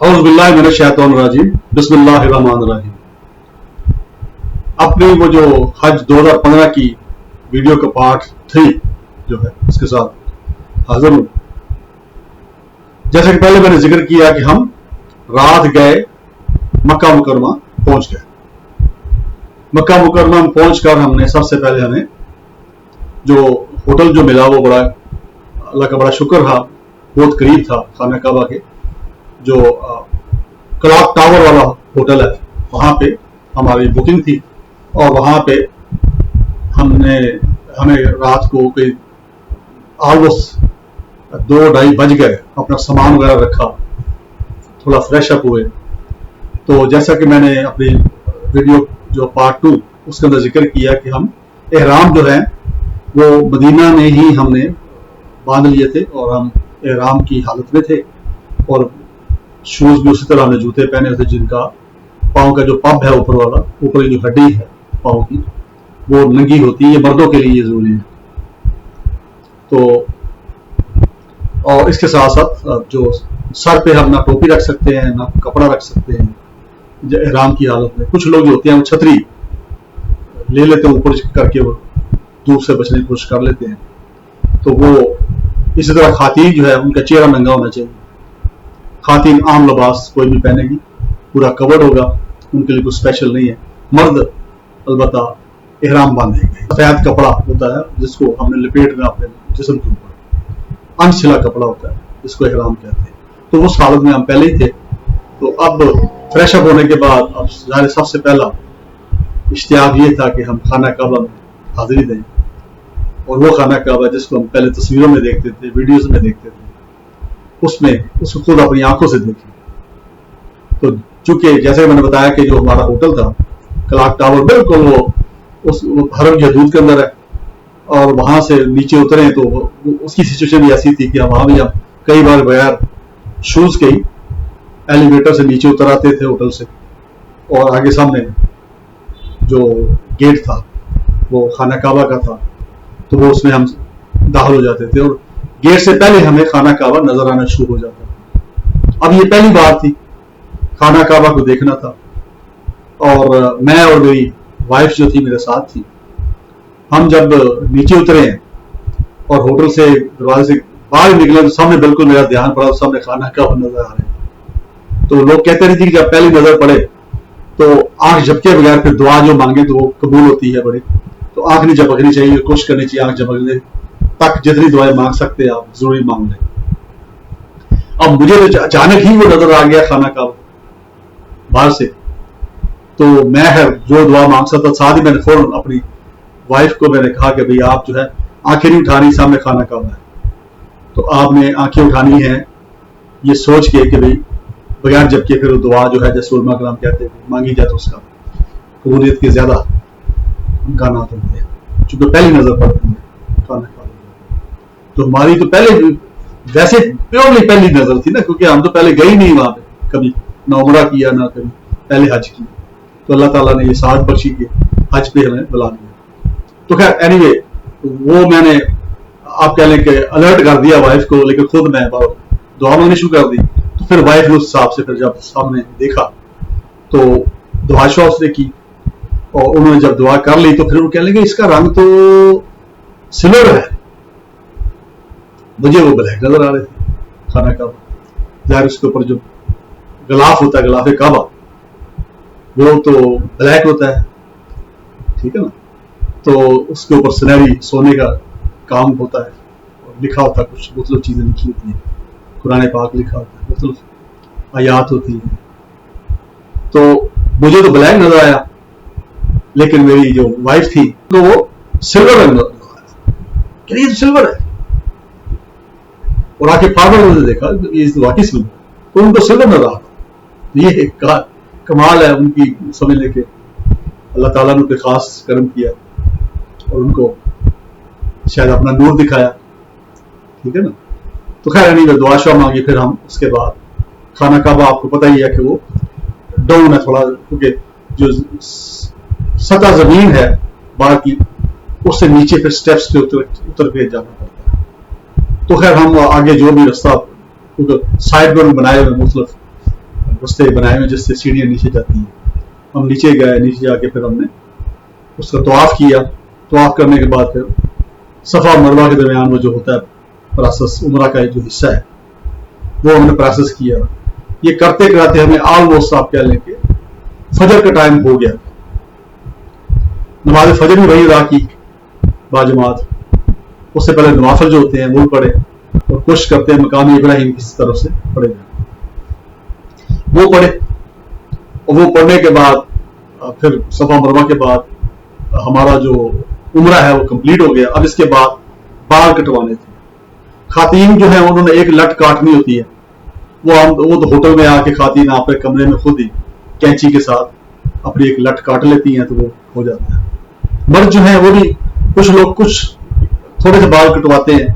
औज़ु बिल्लाहि मिनश शैतानिर रजीम, बिस्मिल्लाहिर रहमानिर रहीम। अपनी वो जो हज 2015 की वीडियो का पार्ट 3 जो है उसके साथ हाजिर हूँ। जैसे कि पहले मैंने जिक्र किया कि हम रात गए मक्का मुकरमा पहुंच गए। मक्का मुकरमा में पहुंचकर हमने सबसे पहले हमें जो होटल जो मिला वो बड़ा अल्लाह का बड़ा शुक्र था, बहुत करीब था खाना काबा के। जो क्लॉक टावर वाला होटल है वहां पे हमारी बुकिंग थी और वहां पे हमें रात को कोई ऑलमोस्ट 2-2:30 बज गए। अपना सामान वगैरह रखा, थोड़ा फ्रेश अप हुए। तो जैसा कि मैंने अपनी वीडियो जो पार्ट 2 उसके अंदर जिक्र किया कि हम एहराम जो है वो मदीना में ही हमने बांध लिए थे और हम एहराम की हालत में थे और शूज भी उसी तरह हमने जूते पहने थे जिनका पाँव का जो पब है ऊपर वाला, ऊपर की जो हड्डी है पाँव की वो नंगी होती है। ये मर्दों के लिए जरूरी है। तो और इसके साथ साथ जो सर पे हम ना टोपी रख सकते हैं ना कपड़ा रख सकते हैं एहराम की हालत में। कुछ लोग जो होते हैं वो छतरी ले लेते हैं ऊपर करके, वो धूप से बचने की कोशिश कर लेते हैं। तो वो इसी तरह खातीन जो है उनका चेहरा नंगा होना चाहिए। खातीन आम लिबास कोई भी पहनेगी, पूरा कवर्ड होगा, उनके लिए कुछ स्पेशल नहीं है। मर्द अलबत्ता एहराम बांधेंगे। सफेद कपड़ा होता है जिसको हमने लपेट में अपने जिस्म के ऊपर, अनसिला कपड़ा होता है जिसको एहराम कहते हैं। तो उस हालत में हम पहले ही थे। तो अब फ्रेश अप होने के बाद अब सबसे पहला इश्तियाक ये था कि हम खाना काबा में हाजिरी दें। और वो खाना काबा जिसको हम पहले तस्वीरों में देखते थे, वीडियोस में देखते थे, उसको खुद अपनी आंखों से देखें। तो चूंकि जैसे मैंने बताया कि जो हमारा होटल था क्लॉक टावर बिल्कुल वो उस हरम के हदूद के अंदर है और वहां से नीचे उतरे तो उसकी सिचुएशन भी ऐसी थी कि वहां भी हम कई बार बगैर शूज के ही एलिवेटर से नीचे उतर आते थे होटल से। और आगे सामने जो गेट था वो खाना काबा का था, तो वो उसमें हम दाखिल हो जाते थे और गेट से पहले हमें खाना काबा नजर आना शुरू हो जाता था। अब ये पहली बार थी खाना काबा को देखना था और मैं और मेरी वाइफ जो थी मेरे साथ थी। हम जब नीचे उतरे हैं और होटल से दरवाजे से बाहर निकले तो सामने बिल्कुल मेरा ध्यान पड़ा, सामने खाना काबा नजर आ रहे हैं। तो लोग कहते नहीं थे कि जब पहली नजर पड़े तो आंख झपके बगैर फिर दुआ जो मांगे तो वो कबूल होती है बड़ी। तो आंख नहीं झपकनी चाहिए, कोशिश करनी चाहिए आंख झपकने तक जितनी दुआएं मांग सकते हैं आप जरूरी मांग लें। अब मुझे तो अचानक ही वो नजर आ गया खाना काबा बाहर से। तो मैं जो दुआ मांग सकता, साथ ही मैंने फौरन अपनी वाइफ को मैंने कहा कि भाई आप जो है आंखें नहीं उठानी, सामने खाना काबा है। तो आपने आंखें उठानी है ये सोच के कि भाई बगैर जबकि फिर दुआ जो है जैसे उलमा कराम कहते हैं मांगी जाए तो उसका कबूलियत के ज्यादा इम्कानात होते हैं चूंकि पहली नजर पड़ती है खाना काबा। तो हमारी तो पहले वैसे प्योरली पहली नजर थी ना, क्योंकि हम तो पहले गए ही नहीं वहां पे कभी, ना उमरा किया ना कभी पहले हज किया। तो अल्लाह ताला ने ये साथ बख्शी के हज पे हमें बुला लिया। तो खैर एनीवे वो मैंने आप कह लें कि अलर्ट कर दिया वाइफ को, लेकिन खुद मैं दुआ मांगनी शुरू कर दी। तो फिर वाइफ ने उस हिसाब से फिर जब सामने देखा तो दुआ शुआ उसने की और उन्होंने जब दुआ कर ली तो फिर वो कह लेंगे इसका रंग तो सिल्वर है। मुझे वो ब्लैक नजर आ रहे थे खाना काबा। जाहिर उसके ऊपर जो गलाफ होता है, गलाफे काबा, वो तो ब्लैक होता है, ठीक है ना। तो उसके ऊपर सुनहरी सोने का काम होता है और लिखा होता है कुछ मतलब चीजें लिखी होती हैं, कुरान पाक लिखा होता है, मतलब आयात होती है। तो मुझे तो ब्लैक नजर आया, लेकिन मेरी जो वाइफ थी तो वो सिल्वर रंग नजर आया कि ये तो सिल्वर है। और आके फार्मर ने देखा ये वाकई सिल्वर, तो उनको सिल्वर नजर आ रहा। ये कमाल है उनकी, समझ लेके अल्लाह ताला ने उनके खास कर्म किया और उनको शायद अपना नूर दिखाया, ठीक है ना। तो खैर नहीं दुआ शुआ मांगी। फिर हम उसके बाद खाना काबा आपको पता ही है कि वो डाउन है थोड़ा, क्योंकि जो सतह जमीन है बाहर की उससे नीचे फिर स्टेप्स पे उतर के जाना पड़ता है। तो खैर हम आगे जो भी रास्ता, क्योंकि साइड में बनाए हुए मुख्तलिफ रस्ते बनाए हुए जिससे सीढ़ियाँ नीचे जाती हैं। हम नीचे गए, नीचे जाके फिर हमने उसका तवाफ किया। तवाफ करने के बाद फिर सफ़ा और मरवा के दरमियान वो जो होता है प्रोसेस, उम्रा का जो हिस्सा है वो हमने प्रोसेस किया। ये करते कराते हमें ऑलमोस्ट आप कह लें कि फजर का टाइम हो गया। नमाज फजर भी वही अदा की बाजमात। उससे पहले नवाफिल जो होते हैं वो पढ़े और कोशिश करते हैं मकामी इब्राहिम की तरफ से पढ़े जाए, वो पढ़े। और वो पढ़ने के बाद फिर सफा मरवा के बाद हमारा जो उम्रा है वो कंप्लीट हो गया। अब इसके बाद बाल कटवाने थे। खातीन जो है उन्होंने एक लट काटनी होती है, वो तो होटल में आके खातीन अपने कमरे में खुद ही कैंची के साथ अपनी एक लट काट लेती हैं तो वो हो जाता है। मर्द जो है वो भी कुछ लोग कुछ थोड़े से बाल कटवाते हैं,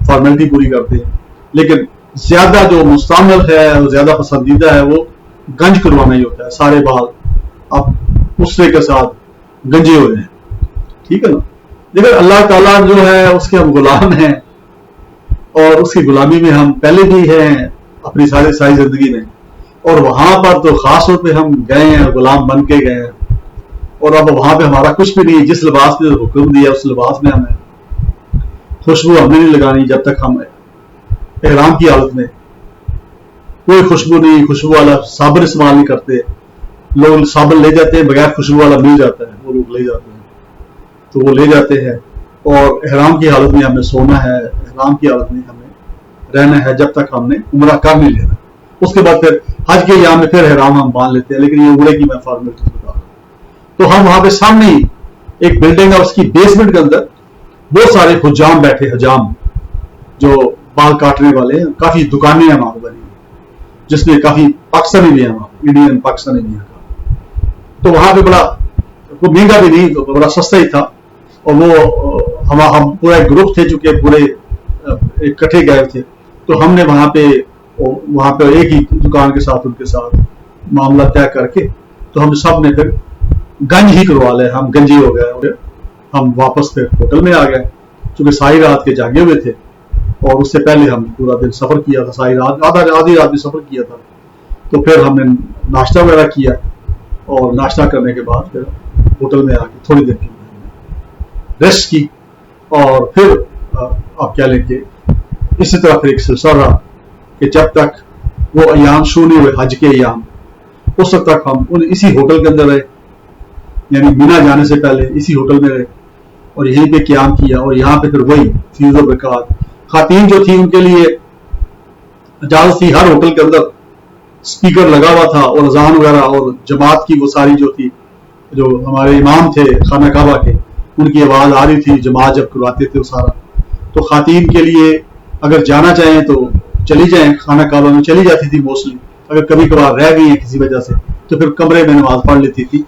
फॉर्मेलिटी पूरी करते हैं, लेकिन ज्यादा जो मुस्तअमल है, ज्यादा पसंदीदा है वो गंज करवाना ही होता है। सारे बाल अब उससे के साथ गंजे हो जाए, ठीक है ना। लेकिन अल्लाह ताला जो है उसके हम गुलाम हैं और उसकी गुलामी में हम पहले भी हैं अपनी सारी जिंदगी में, और वहां पर तो खास तौर पे हम गए हैं, गुलाम बन के गए हैं। और अब वहां पे हमारा कुछ भी नहीं, जिस लिबास ने हुक्म दिया उस लिबास में हमें खुशबू हमने नहीं लगानी जब तक हम एहराम की हालत में कोई खुशबू नहीं, खुशबू वाला साबुन इस्तेमाल नहीं करते। लोग साबुन ले जाते हैं, बगैर खुशबू वाला मिल जाता है, वो लोग ले जाते हैं तो वो ले जाते हैं। और एहराम की हालत में हमें सोना है, एहराम की हालत में हमें रहना है जब तक हमने उम्रा कर नहीं लेना। उसके बाद फिर हज के यहाँ में फिर एहराम हम बांध लेते हैं, लेकिन ये उम्रे की मैं फॉर्मेलिटी बता रहा हूँ। तो हम वहां पे सामने ही एक बिल्डिंग है, उसकी बेसमेंट के अंदर बहुत सारे हुजाम बैठे, हजाम जो बाल काटने वाले हैं, काफी दुकानें हैं वहां बनी, जिसमें काफी पाकिस्तानी भी है, इंडियन पाकिस्तानी भी है। तो वहां पे बड़ा वो महंगा भी नहीं, तो बड़ा सस्ता ही था। और वो हम पूरा एक ग्रुप थे, चूंकि पूरे इकट्ठे गए थे, तो हमने वहां पे एक ही दुकान के साथ उनके साथ मामला तय करके तो हम सब ने फिर गंज ही करवा लिया। हम गंजी हो गए, हम वापस फिर होटल में आ गए, क्योंकि सारी रात के जागे हुए थे और उससे पहले हम पूरा दिन सफर किया था, सारी रात आधी रात भी सफर किया था। तो फिर हमने नाश्ता वगैरह किया और नाश्ता करने के बाद फिर होटल में आके थोड़ी देर की रेस्ट की, और फिर आप क्या लेंगे इसी तरह फिर एक सिलसिला रहा कि जब तक वो अयाम शुरू नहीं हुए, हज के अयाम, उस वक्त तक हम इसी होटल के अंदर रहे, यानी बिना जाने से पहले इसी होटल में रहे और यहीं पे क़याम किया। और यहाँ पे फिर वही फीज़ और ज़कात खातीन जो थी उनके लिए इजाजत थी, हर होटल के अंदर स्पीकर लगा हुआ था और अजान वगैरह और जमात की वो सारी जो थी, जो हमारे इमाम थे खाना काबा के, उनकी आवाज आ रही थी जमात जब करवाते थे वो सारा। तो खातीन के लिए अगर जाना चाहें तो चली जाएं, खाना काबा में चली जाती थी मोस्टली। अगर कभी कभार रह गई है किसी वजह से तो फिर कमरे में नमाज पढ़ लेती थी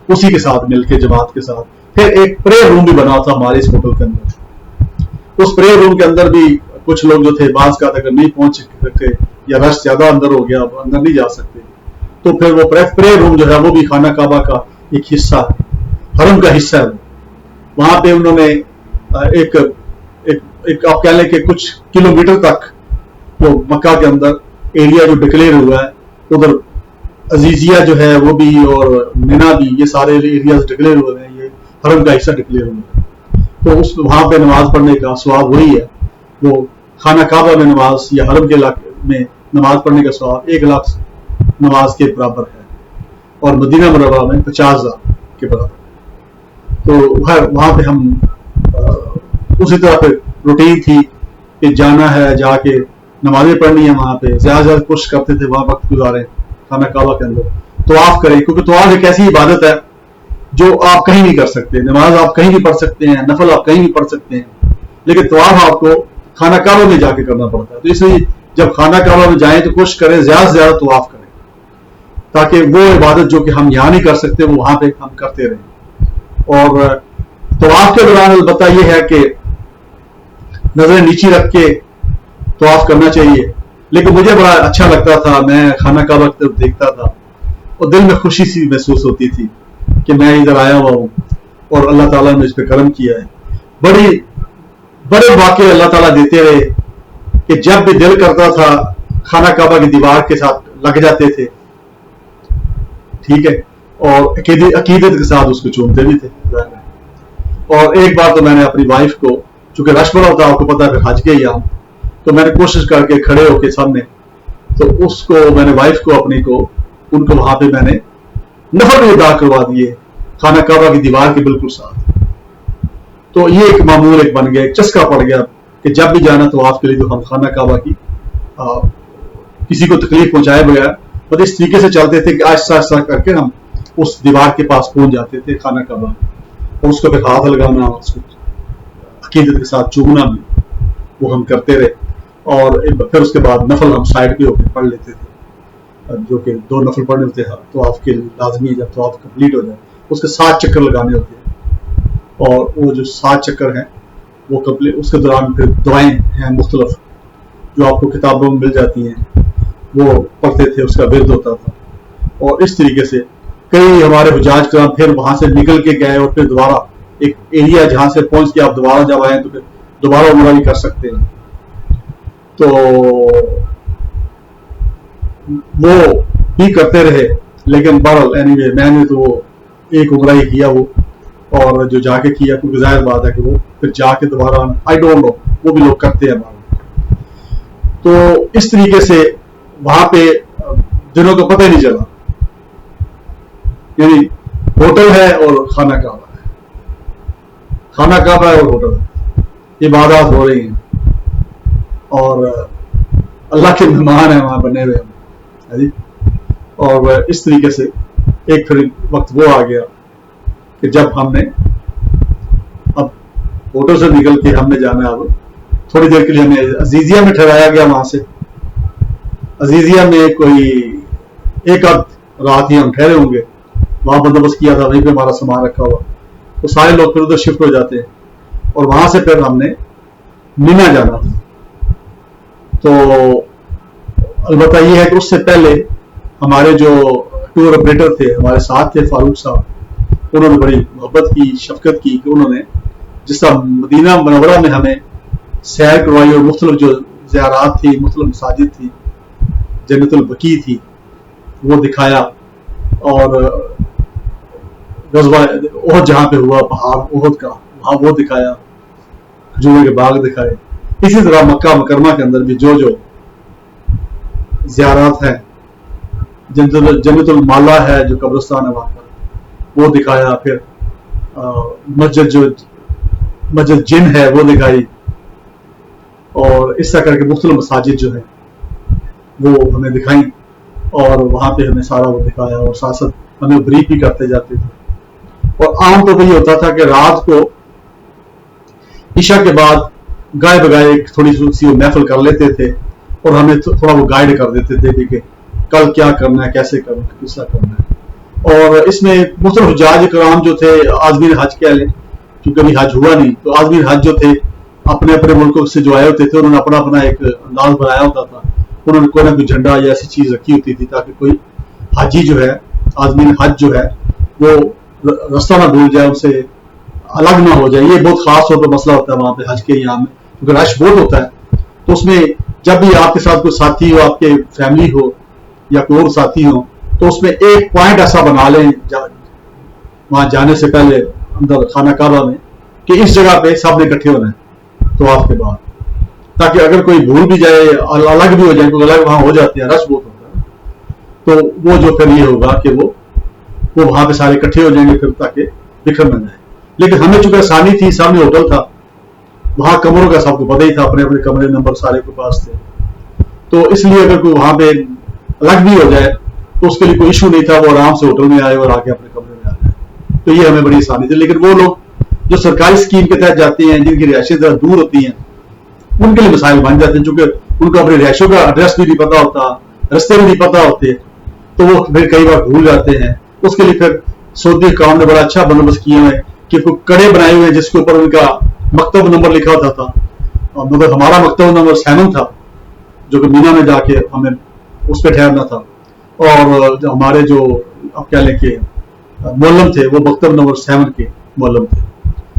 उसी के साथ मिलकर, जमात के साथ। फिर एक प्रेयर रूम भी बना था हमारे इस होटल के अंदर। उस प्रेयर रूम के अंदर भी कुछ लोग जो थे बाज का अगर नहीं पहुंच सकते या रश ज्यादा अंदर हो गया, अंदर नहीं जा सकते, तो फिर वो प्रेयर रूम जो है वो भी खाना काबा का एक हिस्सा है, हरम का हिस्सा है। वहां पे उन्होंने एक आप कह लें कि कुछ किलोमीटर तक वो मक्का के अंदर एरिया जो डिक्लेयर हुआ है, उधर अजीजिया जो है वो भी और मिना भी, ये सारे एरियाज डिक्लेयर हुए हैं, ये हरम का हिस्सा डिक्लेयर हुआ है। तो उस वहां पे नमाज पढ़ने का सवाब वही है, वो खाना काबा में नमाज या हरम के इलाके में नमाज पढ़ने का सवाब 1 लाख नमाज के बराबर है और मदीना मुनव्वरा में 50,000 के बराबर। तो वहां पे हम उसी तरह पे रूटीन थी कि जाना है, जाके नमाजें पढ़नी है वहां पे, ज्यादा ज्यादा कोशिश करते थे वहां वक्त गुजारे खाना काबा के अंदर, तवाफ करें, क्योंकि तवाफ एक ऐसी इबादत है जो आप कहीं नहीं कर सकते। नमाज आप कहीं भी पढ़ सकते हैं, नफल आप कहीं भी पढ़ सकते हैं, लेकिन तवाफ आपको खाना काबा में जाके करना पड़ता है। तो इसलिए जब खाना काबा में जाएं तो कोशिश करें ज्यादा से ज्यादा तवाफ करें, ताकि वो इबादत जो कि हम यहाँ नहीं कर सकते वो वहां पे हम करते रहें। और तवाफ के दौरान अलबत्ता यह है कि नजरें नीचे रख के तवाफ करना चाहिए, लेकिन मुझे बड़ा अच्छा लगता था, मैं खाना काबा की तरफ देखता था और दिल में खुशी सी महसूस होती थी कि मैं इधर आया हुआ हूँ और अल्लाह ताला ने इस पे करम किया है। बड़े वाक़े अल्लाह ताला देते रहे कि जब भी दिल करता था खाना काबा की दीवार के साथ लग जाते थे ٹھیک ہے, اور عقیدت کے ساتھ اس کو چومتے بھی تھے. اور ایک بار تو میں نے اپنی وائف کو, چونکہ رش بڑا ہوتا ہے آپ کو پتا ہے, پھر حج کے یہاں, تو میں نے کوشش کر کے کھڑے ہو کے سامنے, تو اس کو میں نے وائف کو اپنی کو ان کو وہاں پہ میں نے نفل بھی ادا کروا دیے خانہ کعبہ کی دیوار کے بالکل ساتھ. تو یہ ایک معمول ایک بن گیا, ایک چسکا پڑ گیا کہ جب بھی جانا تو آپ کے لیے تو ہم خانہ کعبہ کی کسی کو تکلیف پہنچائے بغیر بس اس طریقے سے چلتے تھے کہ آہستہ آہستہ کر کے ہم اس دیوار کے پاس پہنچ جاتے تھے خانہ کعبہ, اور اس کو پھر ہاتھ لگانا, اس کو عقیدت کے ساتھ چومنا بھی وہ ہم کرتے رہے. اور پھر اس کے بعد نفل ہم سائڈ پہ ہو کے پڑھ لیتے تھے, جو کہ 2 نفل پڑھنے ہوتے ہیں تو آپ کے لازمی ہے, جب تو آپ کمپلیٹ ہو جائے اس کے 7 چکر لگانے ہوتے ہیں, اور وہ جو 7 چکر ہیں وہ کمپلیٹ, اس کے دوران پھر دعائیں ہیں مختلف جو آپ کو کتابوں میں مل جاتی ہیں وہ پڑھتے تھے, اس کا ورد ہوتا تھا. اور اس طریقے سے کئی ہمارے حجاج کرام پھر وہاں سے نکل کے گئے, اور پھر دوبارہ ایک ایریا جہاں سے پہنچ کے آپ دوبارہ جب آئے تو پھر دوبارہ عمرہ بھی کر سکتے ہیں. تو وہ بھی کرتے رہے, لیکن بہرحال اینی وے میں نے تو وہ ایک عمرہ ہی کیا وہ, اور جو جا کے کیا, کیونکہ ظاہر بات ہے کہ وہ پھر جا کے دوبارہ آئی ڈونٹ نو وہ بھی لوگ کرتے ہیں ہمارے. تو اس طریقے سے وہاں پہ دنوں کا پتہ ہی نہیں چلا, یعنی ہوٹل ہے اور خانہ کعبہ ہے, خانہ کعبہ ہے اور ہوٹل ہے, عبادات ہو رہی ہیں اور اللہ کے مہمان ہیں وہاں بنے ہوئے ہم. اور اس طریقے سے ایک پھر وقت وہ آ گیا کہ جب ہم نے اب ہوٹل سے نکل کے ہم نے جانا, اب تھوڑی دیر کے لیے ہمیں عزیزیہ میں ٹھہرایا گیا. وہاں سے عزیزیہ میں کوئی 1 آدھ رات ہی ہم ٹھہرے ہوں گے, وہاں بندوبست کیا تھا, وہیں پہ ہمارا سامان رکھا ہوا, تو سارے لوگ پھر ادھر شفٹ ہو جاتے ہیں, اور وہاں سے پھر ہم نے مینا جانا تھا. تو البتہ یہ ہے کہ اس سے پہلے ہمارے جو ٹور آپریٹر تھے ہمارے ساتھ تھے, فاروق صاحب, انہوں نے بڑی محبت کی, شفقت کی, کہ انہوں نے جس طرح مدینہ منورہ میں ہمیں سیر کروائی, اور مختلف جو زیارات تھی, مختلف مساجد تھی, جنت البقیع تھی, وہ دکھایا, اور غزوہ احد جہاں پہ ہوا, پہاڑ احد کا, وہاں وہ دکھایا, کھجوروں کے باغ دکھائے. اسی طرح مکہ مکرمہ کے اندر بھی جو زیارات ہیں, جنت المالا ہے جو قبرستان ہے وہاں پر, وہ دکھایا. پھر مسجد جن ہے وہ دکھائی, اور اس طرح کر کے مختلف مساجد جو ہیں وہ ہمیں دکھائیں, اور وہاں پہ ہمیں سارا وہ دکھایا, اور ساتھ ساتھ ہمیں بریف بھی کرتے جاتے تھے. اور عام طور پہ یہ ہوتا تھا کہ رات کو عشاء کے بعد گائے بگائے ایک تھوڑی سی وہ محفل کر لیتے تھے, اور ہمیں تھوڑا وہ گائیڈ کر دیتے تھے کہ کل کیا کرنا ہے, کیسے کرنا ہے, کس طرح کرنا ہے. اور اس میں مختلف حجاج کرام جو تھے, عازمین حج کہہ لیں, کیونکہ ابھی حج ہوا نہیں, تو عازمین حج جو تھے اپنے اپنے ملکوں سے جو آئے ہوتے تھے, انہوں نے اپنا اپنا ایک انداز بنایا ہوتا تھا, انہوں نے کوئی نہ کوئی جھنڈا یا ایسی چیز رکھی ہوتی تھی تاکہ کوئی حاجی جو ہے, عازمین حج جو ہے, وہ رستہ نہ بھول جائے, ان سے الگ نہ ہو جائے. یہ بہت خاص طور پہ مسئلہ ہوتا ہے وہاں پہ حج کے یہاں میں, کیونکہ رش بہت ہوتا ہے. تو اس میں جب بھی آپ کے ساتھ کوئی ساتھی ہو, آپ کے فیملی ہو یا کوئی اور ساتھی ہو, تو اس میں ایک پوائنٹ ایسا بنا لیں وہاں جانے سے پہلے اندر خانہ کعبہ میں, کہ اس جگہ پہ سب نے اکٹھے ہونا ہے طواف کے بعد, تاکہ اگر کوئی بھول بھی جائے, الگ بھی ہو جائے, کیونکہ الگ وہاں ہو جاتے ہیں, رش بہت ہوتا ہے, تو وہ جو پھر یہ ہوگا کہ وہ وہاں پہ سارے اکٹھے ہو جائیں گے, پھر تاکہ بکھر نہ جائے. لیکن ہمیں چونکہ آسانی تھی, سامنے ہوٹل تھا, وہاں کمروں کا سب کو پتہ ہی تھا, اپنے اپنے کمرے نمبر سارے کے پاس تھے, تو اس لیے اگر کوئی وہاں پہ الگ بھی ہو جائے تو اس کے لیے کوئی ایشو نہیں تھا, وہ آرام سے ہوٹل میں آئے اور آ کے اپنے کمرے میں آ جائے. تو یہ ہمیں بڑی آسانی تھی. لیکن وہ لوگ جو سرکاری اسکیم کے تحت جاتے ہیں, جن کی رہائشیں ذرا دور ہوتی ہیں, ان کے لیے مسائل بن جاتے ہیں, چونکہ ان کو اپنی رہائشوں کا ایڈریس بھی نہیں پتا ہوتا, رستے بھی نہیں پتا ہوتے, تو وہ پھر کئی بار بھول جاتے ہیں. اس کے لیے پھر سعودی حکام نے بڑا اچھا بندوبست کیا ہے کہ کوئی کڑے بنائے ہوئے ہیں جس کے اوپر ان کا مکتب نمبر لکھا ہوتا تھا, مگر ہمارا مکتب نمبر 7 تھا, جو کہ مینا میں جا کے ہمیں اس پہ ٹھہرنا تھا, اور ہمارے جو آپ کہہ لیں کہ معلم تھے وہ مکتب نمبر 7 کے معلم تھے,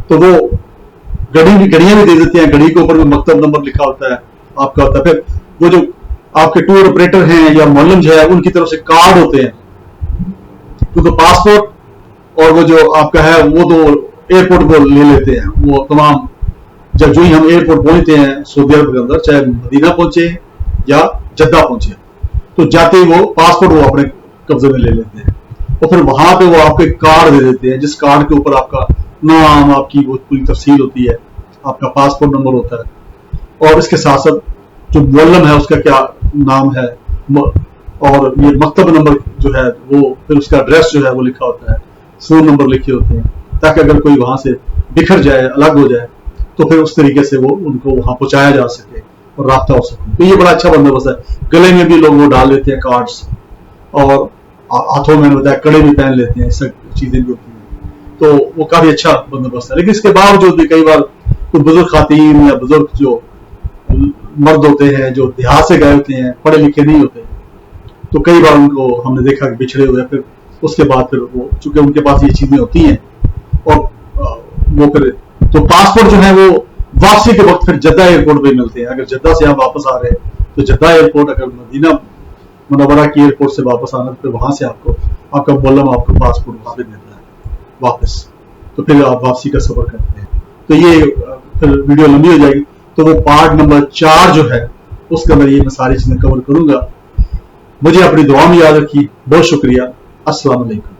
تو وہ گڑیاں بھی دے دیتے ہیں, گھڑی کے اوپر بھی مکتب نمبر لکھا ہوتا ہے آپ کا ہوتا ہے. پھر وہ جو آپ کے ٹور آپریٹر ہیں یا معلم جو ہے, ان کی طرف سے کارڈ ہوتے ہیں, क्योंकि पासपोर्ट और वो जो आपका है वो तो एयरपोर्ट को ले लेते हैं, वो तमाम जब जो ही हम एयरपोर्ट पहुंचते हैं सऊदी अरब के अंदर, चाहे मदीना पहुंचे या जद्दा पहुंचे, तो जाते ही वो पासपोर्ट वो अपने कब्जे में ले लेते हैं और फिर वहां पे वो आपको एक कार्ड दे देते हैं, जिस कार्ड के ऊपर आपका नाम, आपकी वो पूरी तफसील होती है, आपका पासपोर्ट नंबर होता है और इसके साथ साथ जो मुअल्लम है उसका क्या नाम है और ये मकतब नंबर जो है वो, फिर उसका एड्रेस जो है वो लिखा होता है, फोन नंबर लिखे होते हैं, ताकि अगर कोई वहां से बिखर जाए, अलग हो जाए, तो फिर उस तरीके से वो उनको वहां पहुंचाया जा सके और राब्ता हो सके। तो ये बड़ा अच्छा बंदोबस्त है। गले में भी लोग वो डाल लेते हैं कार्ड्स, और हाथों में बताया कड़े भी पहन लेते हैं, सब चीजें भी होती हैं, तो वो काफी अच्छा बंदोबस्त है। लेकिन इसके बावजूद भी कई बार कोई बुजुर्ग खातीन या बुजुर्ग जो मर्द होते हैं जो देहात से गए होते हैं, पढ़े लिखे नहीं होते, तो कई बार उनको हमने देखा कि बिछड़े हुए, फिर उसके बाद फिर वो चूंकि उनके पास ये चीजें होती हैं और वो फिर तो पासपोर्ट जो है वो वापसी के वक्त फिर जद्दा एयरपोर्ट पे मिलते हैं। अगर जद्दा से आप वापस आ रहे हैं तो जद्दा एयरपोर्ट, अगर मदीना मुनव्वरा की एयरपोर्ट से वापस आना तो फिर वहां से आपको आपका मुअल्लम आपको पासपोर्ट वहां पे देता है वापस, तो फिर आप वापसी का सफर करते हैं। तो ये फिर वीडियो लंबी हो जाएगी, तो वो पार्ट नंबर 4 जो है उसके अंदर ये मैं सारी चीजें कवर करूंगा। मुझे अपनी दुआ में याद रखिए। बहुत शुक्रिया। अस्सलाम वालेकुम।